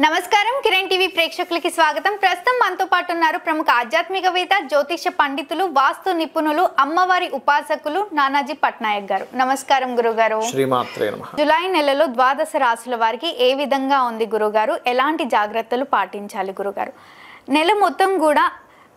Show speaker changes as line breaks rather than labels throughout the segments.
నమస్కారం కిరణ్ టీవీ ప్రేక్షకులకి స్వాగతం. ప్రస్తుతం మనతో పాటు ఉన్నారు ప్రముఖ ఆధ్యాత్మికవేత్త, జ్యోతిష పండితులు, వాస్తు నిపుణులు, అమ్మవారి ఉపాసకులు నానాజీ పట్నాయక్ గారు. నమస్కారం గురుగారు.
శ్రీమాత్రే నమః.
జూలై నెలలో ద్వాదశ రాశుల వారికి ఏ విధంగా ఉంది గురుగారు? ఎలాంటి జాగ్రత్తలు పాటించాలి గురుగారు? నెల మొత్తం కూడా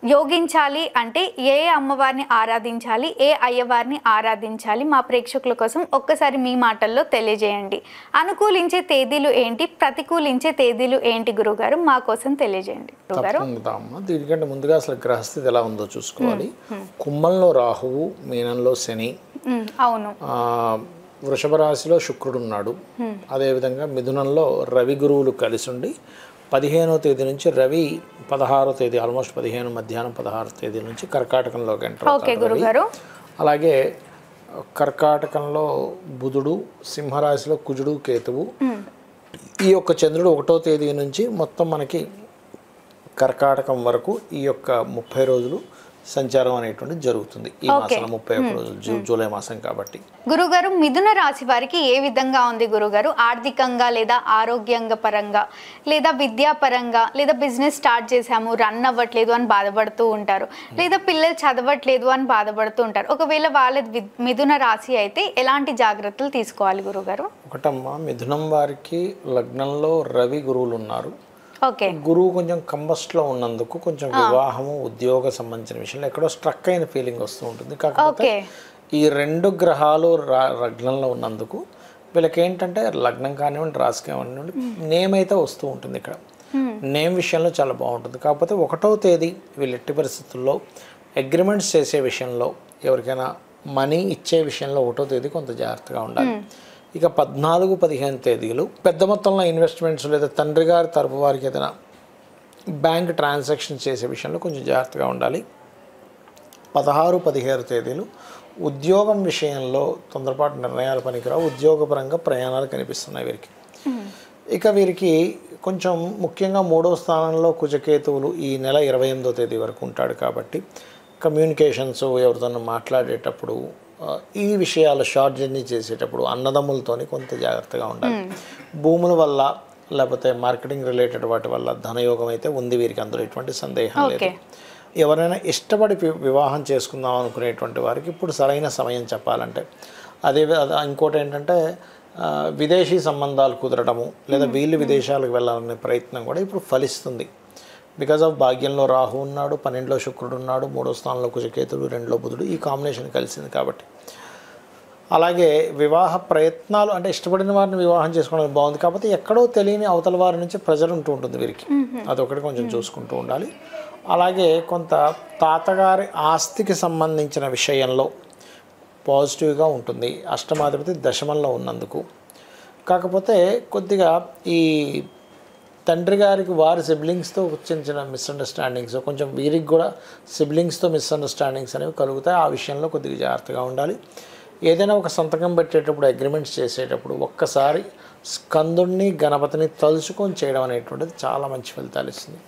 యోగించాలి అంటే ఏ అమ్మవారిని ఆరాధించాలి, ఏ అయ్యవారిని ఆరాధించాలి? మా ప్రేక్షకుల కోసం ఒక్కసారి మీ మాటల్లో తెలియజేయండి. అనుకూలించే తేదీలు ఏంటి, ప్రతికూలించే తేదీలు ఏంటి గురుగారు? మా కోసం తెలియజేయండి గురుగారు.
దీనికంటే ముందుగా అసలు గ్రహస్థితి ఎలా ఉందో చూసుకోవాలి. కుంభంలో రాహువు, మీనంలో శని,
అవును,
వృషభ రాశిలో శుక్రుడు ఉన్నాడు. అదేవిధంగా మిథునంలో రవి గురువులు కలిసి ఉండి 15వ తేదీ నుంచి రవి 16వ తేదీ ఆల్మోస్ట్ 15 మధ్యాహ్నం 16వ తేదీ నుంచి కర్కాటకంలోకి ఎంటర్ అవుతారు. అలాగే కర్కాటకంలో బుధుడు, సింహరాశిలో కుజుడు, కేతువు. ఈ యొక్క చంద్రుడు 1వ తేదీ నుంచి మొత్తం మనకి కర్కాటకం వరకు ఈ యొక్క 30 రోజులు సంచారం అనేటువంటి జరుగుతుంది. ఈ మాసంలో 31 రోజులు, జూలై మాసం కాబట్టి.
గురుగారు, మిథున రాశి వారికి ఏ విధంగా ఉంది గురుగారు? ఆర్థికంగా లేదా ఆరోగ్యంగా పరంగా లేదా విద్యాపరంగా లేదా బిజినెస్ స్టార్ట్ చేసాము రన్ అవ్వట్లేదు అని బాధపడుతూ ఉంటారు, లేదా పిల్లలు చదవట్లేదు అని బాధపడుతూ ఉంటారు. ఒకవేళ వాళ్ళ మిథున రాశి అయితే ఎలాంటి జాగ్రత్తలు తీసుకోవాలి గురుగారు?
ఒకటమ్మా, మిథునం వారికి లగ్నంలో రవి గురువులు ఉన్నారు. గురువు కొంచెం కంబస్ట్లో ఉన్నందుకు కొంచెం వివాహము, ఉద్యోగ సంబంధించిన విషయంలో ఎక్కడో స్ట్రక్ అయిన ఫీలింగ్ వస్తూ ఉంటుంది. కాకపోతే ఈ రెండు గ్రహాలు లగ్నంలో ఉన్నందుకు వీళ్ళకి ఏంటంటే లగ్నం కానివ్వండి, రాశి కానివ్వండి, నేమ్ అయితే వస్తూ ఉంటుంది. ఇక్కడ నేమ్ విషయంలో చాలా బాగుంటుంది. కాకపోతే 1వ తేదీ వీళ్ళు ఎట్టి పరిస్థితుల్లో అగ్రిమెంట్స్ చేసే విషయంలో, ఎవరికైనా మనీ ఇచ్చే విషయంలో 1వ తేదీ కొంత జాగ్రత్తగా ఉండాలి. ఇక 14, 15 తేదీలు పెద్ద మొత్తంలో ఇన్వెస్ట్మెంట్స్ లేదా తండ్రి గారి తరపు వారికి ఏదైనా బ్యాంక్ ట్రాన్సాక్షన్ చేసే విషయంలో కొంచెం జాగ్రత్తగా ఉండాలి. 16, 17 తేదీలు ఉద్యోగం విషయంలో తొందరపాటు నిర్ణయాలు పనికిరావు. ఉద్యోగపరంగా ప్రయాణాలు కనిపిస్తున్నాయి వీరికి. ఇక వీరికి కొంచెం ముఖ్యంగా 3వ స్థానంలో కుజకేతువులు ఈ నెల 28వ తేదీ వరకు ఉంటాడు కాబట్టి కమ్యూనికేషన్స్, ఎవరితోనూ మాట్లాడేటప్పుడు, ఈ విషయాలు షార్ట్ జర్నీ చేసేటప్పుడు అన్నదమ్ములతోని కొంత జాగ్రత్తగా ఉండాలి. భూముల వల్ల లేకపోతే మార్కెటింగ్ రిలేటెడ్ వాటి వల్ల ధనయోగం అయితే ఉంది వీరికి, అందులో ఎటువంటి సందేహం లేదు. ఎవరైనా ఇష్టపడి వివాహం చేసుకుందాం అనుకునేటువంటి వారికి ఇప్పుడు సరైన సమయం చెప్పాలంటే. అదే ఇంకోటి ఏంటంటే విదేశీ సంబంధాలు కుదరడము, లేదా వీళ్ళు విదేశాలకు వెళ్ళాలనే ప్రయత్నం కూడా ఇప్పుడు ఫలిస్తుంది. బికాజ్ ఆఫ్ భాగ్యంలో రాహు ఉన్నాడు, 12లో శుక్రుడు ఉన్నాడు, 3వ స్థానంలో కుజకేతుడు, 2లో బుధుడు, ఈ కాంబినేషన్ కలిసింది కాబట్టి. అలాగే వివాహ ప్రయత్నాలు అంటే ఇష్టపడిన వారిని వివాహం చేసుకోవడం బాగుంది. కాకపోతే ఎక్కడో తెలియని అవతల వారి నుంచి ప్రెజర్ ఉంటూ ఉంటుంది వీరికి, అదొకటి కొంచెం చూసుకుంటూ ఉండాలి. అలాగే కొంత తాతగారి ఆస్తికి సంబంధించిన విషయంలో పాజిటివ్గా ఉంటుంది, అష్టమాధిపతి దశమంలో ఉన్నందుకు. కాకపోతే కొద్దిగా ఈ తండ్రి గారికి వారి సిబ్లింగ్స్తో చిన్న మిస్అండర్స్టాండింగ్స్, కొంచెం వీరికి కూడా సిబ్లింగ్స్తో మిస్అండర్స్టాండింగ్స్ అనేవి కలుగుతాయి. ఆ విషయంలో కొద్దిగా జాగ్రత్తగా ఉండాలి. ఏదైనా ఒక సంతకం పెట్టేటప్పుడు, అగ్రిమెంట్స్ చేసేటప్పుడు ఒక్కసారి స్కందుణ్ణి, గణపతిని తలుచుకొని చేయడం అనేటువంటిది చాలా మంచి ఫలితాలు ఇస్తుంది.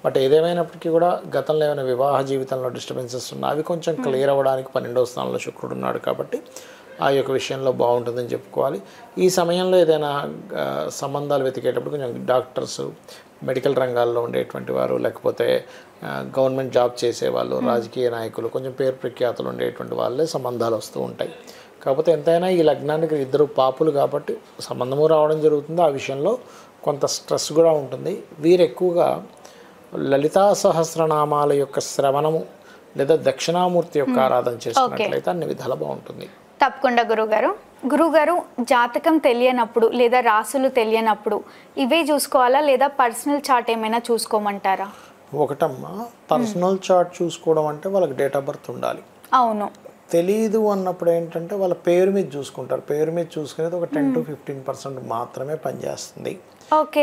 బట్ ఏదేమైనప్పటికీ కూడా గతంలో ఏమైనా వివాహ జీవితంలో డిస్టర్బెన్సెస్ ఉన్నా అవి కొంచెం క్లియర్ అవ్వడానికి 12వ స్థానంలో శుక్రుడు ఉన్నాడు కాబట్టి ఆ యొక్క విషయంలో బాగుంటుందని చెప్పుకోవాలి. ఈ సమయంలో ఏదైనా సంబంధాలు వెతికేటప్పుడు కొంచెం డాక్టర్స్, మెడికల్ రంగాల్లో ఉండేటువంటి వారు, లేకపోతే గవర్నమెంట్ జాబ్ చేసేవాళ్ళు, రాజకీయ నాయకులు, కొంచెం పేరు ప్రఖ్యాతులు ఉండేటువంటి వాళ్ళే సంబంధాలు వస్తూ ఉంటాయి. కాకపోతే ఎంతైనా ఈ లగ్నానికి ఇద్దరు పాపులు కాబట్టి సంబంధము రావడం జరుగుతుంది. ఆ విషయంలో కొంత స్ట్రెస్ కూడా ఉంటుంది. వీరు ఎక్కువగా లలితా సహస్రనామాల యొక్క శ్రవణము లేదా దక్షిణామూర్తి యొక్క ఆరాధన చేసుకున్నట్లయితే అన్ని విధాలు బాగుంటుంది.
తప్పకుండా గురుగారు, జాతకం తెలియనప్పుడు లేదా రాసులు తెలియనప్పుడు ఇవే చూసుకోవాలా, లేదా పర్సనల్ చార్ట్ ఏమైనా చూసుకోమంటారా?
ఒకటమ్మా, పర్సనల్ చార్ట్ చూసుకోవడం అంటే వాళ్ళకి డేట్ ఆఫ్ బర్త్ ఉండాలి.
అవును.
తెలీదు అన్నప్పుడు ఏంటంటే వాళ్ళ పేరు మీద చూసుకుంటారు. పేరు మీద చూసుకునేది ఒక 10 to 15% మాత్రమే పనిచేస్తుంది.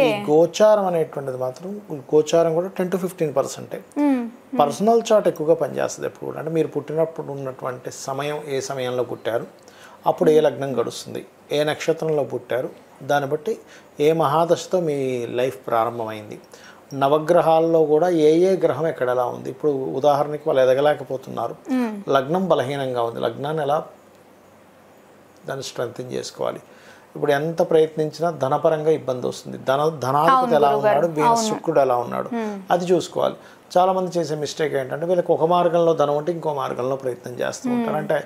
ఈ గోచారం అనేటువంటిది మాత్రం, గోచారం కూడా 10 to 15%. పర్సనల్ చార్ట్ ఎక్కువగా పనిచేస్తుంది ఎప్పుడు కూడా. అంటే మీరు పుట్టినప్పుడు ఉన్నటువంటి సమయం, ఏ సమయంలో పుట్టారు, అప్పుడు ఏ లగ్నం గడుస్తుంది, ఏ నక్షత్రంలో పుట్టారు, దాన్ని బట్టి ఏ మహాదశతో మీ లైఫ్ ప్రారంభమైంది, నవగ్రహాల్లో కూడా ఏ ఏ గ్రహం ఎక్కడ ఎలా ఉంది. ఇప్పుడు ఉదాహరణకి వాళ్ళు ఎదగలేకపోతున్నారు, లగ్నం బలహీనంగా ఉంది, లగ్నాన్ని ఎలా దాన్ని స్ట్రెంగ్తన్ చేసుకోవాలి. ఇప్పుడు ఎంత ప్రయత్నించినా ధనపరంగా ఇబ్బంది వస్తుంది. ధనాధిపతి ఎలా ఉన్నాడు, వీనస్ శుక్రుడు ఎలా ఉన్నాడు అది చూసుకోవాలి. చాలామంది చేసే మిస్టేక్ ఏంటంటే వీళ్ళకి ఒక మార్గంలో ధనం ఉంటే ఇంకో మార్గంలో ప్రయత్నం చేస్తూ ఉంటారు. అంటే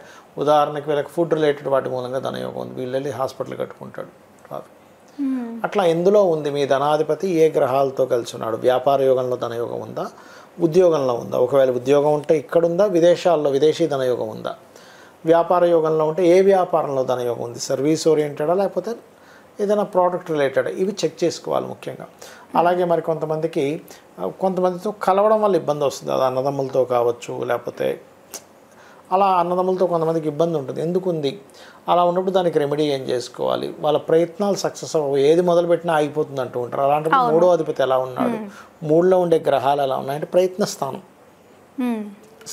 ఉదాహరణకి వీళ్ళకి ఫుడ్ రిలేటెడ్ వాటి మూలంగా ధనయోగం ఉంది, వీళ్ళు వెళ్ళి హాస్పిటల్ కట్టుకుంటాడు, రాదు. అట్లా ఎందులో ఉంది మీ ధనాధిపతి, ఏ గ్రహాలతో కలిసి ఉన్నాడు? వ్యాపార యోగంలో ధనయోగం ఉందా, ఉద్యోగంలో ఉందా? ఒకవేళ ఉద్యోగం ఉంటే ఇక్కడుందా, విదేశాల్లో విదేశీ ధనయోగం ఉందా? వ్యాపార యోగంలో ఉంటే ఏ వ్యాపారంలో ధనయోగం ఉంది, సర్వీస్ ఓరియంటెడా లేకపోతే ఏదైనా ప్రోడక్ట్ రిలేటెడ్, ఇవి చెక్ చేసుకోవాలి ముఖ్యంగా. అలాగే మరి కొంతమందితో కలవడం వల్ల ఇబ్బంది వస్తుంది, అది అన్నదమ్ములతో కావచ్చు, లేకపోతే అలా అన్నదమ్ములతో కొంతమందికి ఇబ్బంది ఉంటుంది. ఎందుకుంది అలా ఉన్నప్పుడు దానికి రెమెడీ ఏం చేసుకోవాలి? వాళ్ళ ప్రయత్నాలు సక్సెస్ అవ్వవు, ఏది మొదలుపెట్టినా ఆగిపోతుంది అంటూ ఉంటారు. అలాంటప్పుడు 3వ అధిపతి ఎలా ఉన్నాడు, 3లో ఉండే గ్రహాలు ఎలా ఉన్నాయంటే ప్రయత్న స్థానం,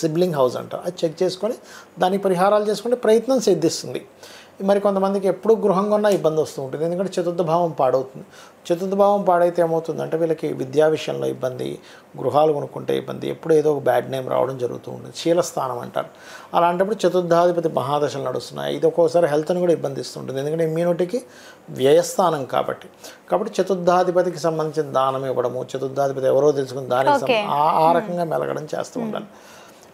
సిబ్లింగ్ హౌస్ అంటారు, అది చెక్ చేసుకొని దానికి పరిహారాలు చేసుకుంటే ప్రయత్నం సిద్ధిస్తుంది. మరి కొంతమందికి ఎప్పుడు గృహం కొన్నా ఇబ్బంది వస్తూ ఉంటుంది, ఎందుకంటే చతుర్థ భావం పాడవుతుంది. చతుర్థ భావం పాడైతే ఏమవుతుందంటే వీళ్ళకి విద్యా విషయంలో ఇబ్బంది, గృహాలు కొనుక్కుంటే ఇబ్బంది, ఎప్పుడు ఏదో ఒక బ్యాడ్ నేమ్ రావడం జరుగుతూ ఉంటుంది, శీలస్థానం అంటారు. అలాంటప్పుడు చతుర్థాధిపతి మహాదశలు నడుస్తున్నాయి, ఇది ఒక్కోసారి హెల్త్ని కూడా ఇబ్బందిస్తుంటుంది, ఎందుకంటే ఇమ్యూనిటీకి వ్యయస్థానం కాబట్టి చతుర్థాధిపతికి సంబంధించిన దానం ఇవ్వడము, చతుర్థాధిపతి ఎవరో తెలుసుకుని దానికి ఆ రకంగా మెలగడం చేస్తూ ఉండాలి.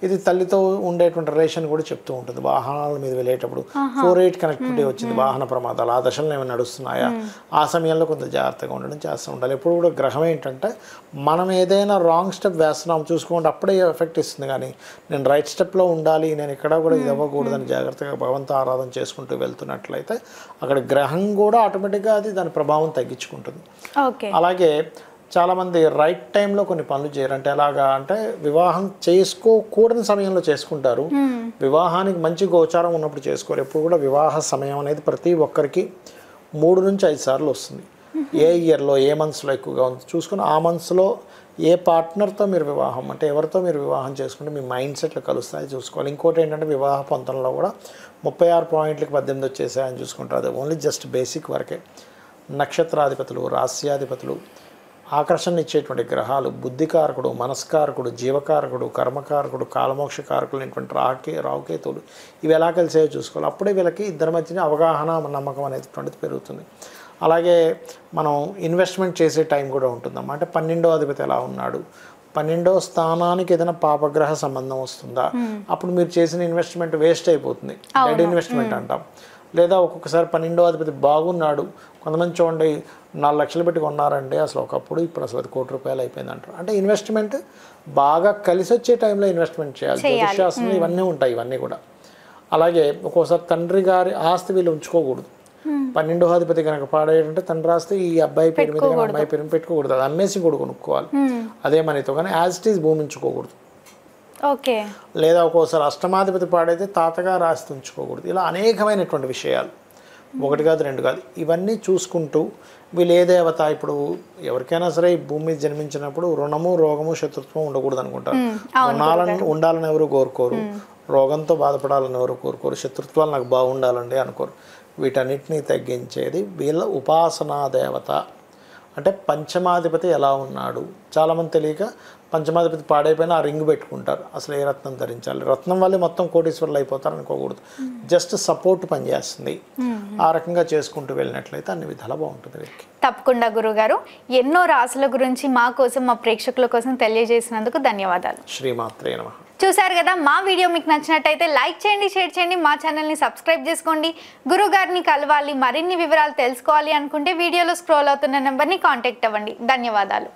ఇది తల్లితో ఉండేటువంటి రిలేషన్ కూడా చెప్తూ ఉంటుంది. వాహనాల మీద వెళ్ళేటప్పుడు 4-8 కనెక్టివిటీ వచ్చింది, వాహన ప్రమాదాలు ఆ దశలో ఏమైనా నడుస్తున్నాయా, ఆ సమయంలో కొంత జాగ్రత్తగా ఉండడం చేస్తూ ఉండాలి. ఎప్పుడు కూడా గ్రహం ఏంటంటే మనం ఏదైనా రాంగ్ స్టెప్ వేస్తున్నాం చూసుకోండి, అప్పుడే ఎఫెక్ట్ ఇస్తుంది. కానీ నేను రైట్ స్టెప్లో ఉండాలి, నేను ఎక్కడ కూడా ఇది అవ్వకూడదని జాగ్రత్తగా భగవంత ఆరాధన చేసుకుంటూ వెళ్తున్నట్లయితే అక్కడ గ్రహం కూడా ఆటోమేటిక్గా అది దాని ప్రభావం తగ్గించుకుంటుంది. అలాగే చాలామంది రైట్ టైంలో కొన్ని పనులు చేయరు. అంటే ఎలాగా అంటే వివాహం చేసుకోకూడని సమయంలో చేసుకుంటారు, వివాహానికి మంచి గోచారం ఉన్నప్పుడు చేసుకోరు. ఎప్పుడు కూడా వివాహ సమయం అనేది ప్రతి ఒక్కరికి 3 నుంచి 5 సార్లు వస్తుంది. ఏ ఇయర్లో ఏ మంత్స్లో ఎక్కువగా ఉంది చూసుకుని ఆ మంత్స్లో ఏ పార్ట్నర్తో మీరు వివాహం, అంటే ఎవరితో మీరు వివాహం చేసుకుంటే మీ మైండ్ సెట్లు కలుస్తాయి చూసుకోవాలి. ఇంకోటి ఏంటంటే వివాహ పొంతనలో కూడా 36 పాయింట్లకి 18 వచ్చేసాయని చూసుకుంటారు, అది ఓన్లీ జస్ట్ బేసిక్ వరకే. నక్షత్రాధిపతులు, రాస్యాధిపతులు, ఆకర్షణ ఇచ్చేటువంటి గ్రహాలు, బుద్ధికారకుడు, మనస్కారకుడు, జీవకారకుడు, కర్మకారకుడు, కాలమోక్షకారకులు అయినటువంటి రావుకేతువులు, ఇవి ఎలా కలిసాయో చూసుకోవాలి. అప్పుడే వీళ్ళకి ఇద్దరి మధ్యన అవగాహన, నమ్మకం అనేటువంటిది పెరుగుతుంది. అలాగే మనం ఇన్వెస్ట్మెంట్ చేసే టైం కూడా ఉంటుందమ్మా. అంటే 12వ అధిపతి ఎలా ఉన్నాడు, 12వ స్థానానికి ఏదైనా పాపగ్రహ సంబంధం వస్తుందా, అప్పుడు మీరు చేసిన ఇన్వెస్ట్మెంట్ వేస్ట్ అయిపోతుంది, డెడ్ ఇన్వెస్ట్మెంట్ అంటాం. లేదా ఒక్కొక్కసారి 12వ అధిపతి బాగున్నాడు, కొంతమంది చూడండి 4 లక్షలు పెట్టి కొన్నారంటే అసలు ఒకప్పుడు ఇప్పుడు అసలు అది ₹1 కోటి అయిపోయింది అంటారు. అంటే ఇన్వెస్ట్మెంట్ బాగా కలిసి వచ్చే టైంలో ఇన్వెస్ట్మెంట్ చేయాలి. జ్యోతిషాస్త్రంలో ఇవన్నీ ఉంటాయి, ఇవన్నీ కూడా. అలాగే ఒక్కోసారి తండ్రి గారి ఆస్తి వీళ్ళు ఉంచుకోకూడదు. 12వ అధిపతి కనుక పాడేటంటే తండ్రి ఆస్తి ఈ అబ్బాయి పేరు మీద అమ్మాయి పేరు పెట్టుకోకూడదు, అది అమ్మేసి కూడా కొనుక్కోవాలి అదే మనీతో. కానీ యాజ్ ఇట్ ఈజ్ భూమి ఉంచుకోకూడదు. లేదా ఒక్కోసారి అష్టమాధిపతి పాడైతే తాతగారు ఆస్తి ఉంచుకోకూడదు. ఇలా అనేకమైనటువంటి విషయాలు, 1 కాదు 2 కాదు, ఇవన్నీ చూసుకుంటూ వీళ్ళు ఏ దేవత, ఇప్పుడు ఎవరికైనా సరే ఈ భూమి మీద జన్మించినప్పుడు రుణము, రోగము, శత్రుత్వం ఉండకూడదు అనుకుంటారు. రుణాలను ఉండాలని ఎవరు కోరుకోరు, రోగంతో బాధపడాలని ఎవరు కోరుకోరు, శత్రుత్వాలు నాకు బాగుండాలండి అనుకోరు. వీటన్నిటినీ తగ్గించేది వీళ్ళ ఉపాసనా దేవత. అంటే పంచమాధిపతి ఎలా ఉన్నాడు, చాలామంది తెలియక పంచమాధిపతి పాడైపోయినా ఆ రింగ్ పెట్టుకుంటారు. అసలు ఏ రత్నం ధరించాలి, రత్నం వల్లే మొత్తం కోటీశ్వరులు అయిపోతారు అనుకోకూడదు, జస్ట్ సపోర్ట్ పనిచేస్తుంది. ఆ రకంగా చేసుకుంటూ వెళ్ళినట్లయితే అన్ని విధాలా బాగుంటుంది వీరికి.
తప్పకుండా గురుగారు, ఎన్నో రాశుల గురించి మా కోసం, మా ప్రేక్షకుల కోసం తెలియజేసినందుకు ధన్యవాదాలు.
శ్రీమాత్రే నమః.
చూసారు కదా, మా వీడియో మీకు నచ్చినట్టయితే లైక్ చేయండి, షేర్ చేయండి, మా ఛానల్ని సబ్స్క్రైబ్ చేసుకోండి. గురుగారిని కలవాలి, మరిన్ని వివరాలు తెలుసుకోవాలి అనుకుంటే వీడియోలో స్క్రోల్ అవుతున్న నెంబర్ని కాంటాక్ట్ అవ్వండి. ధన్యవాదాలు.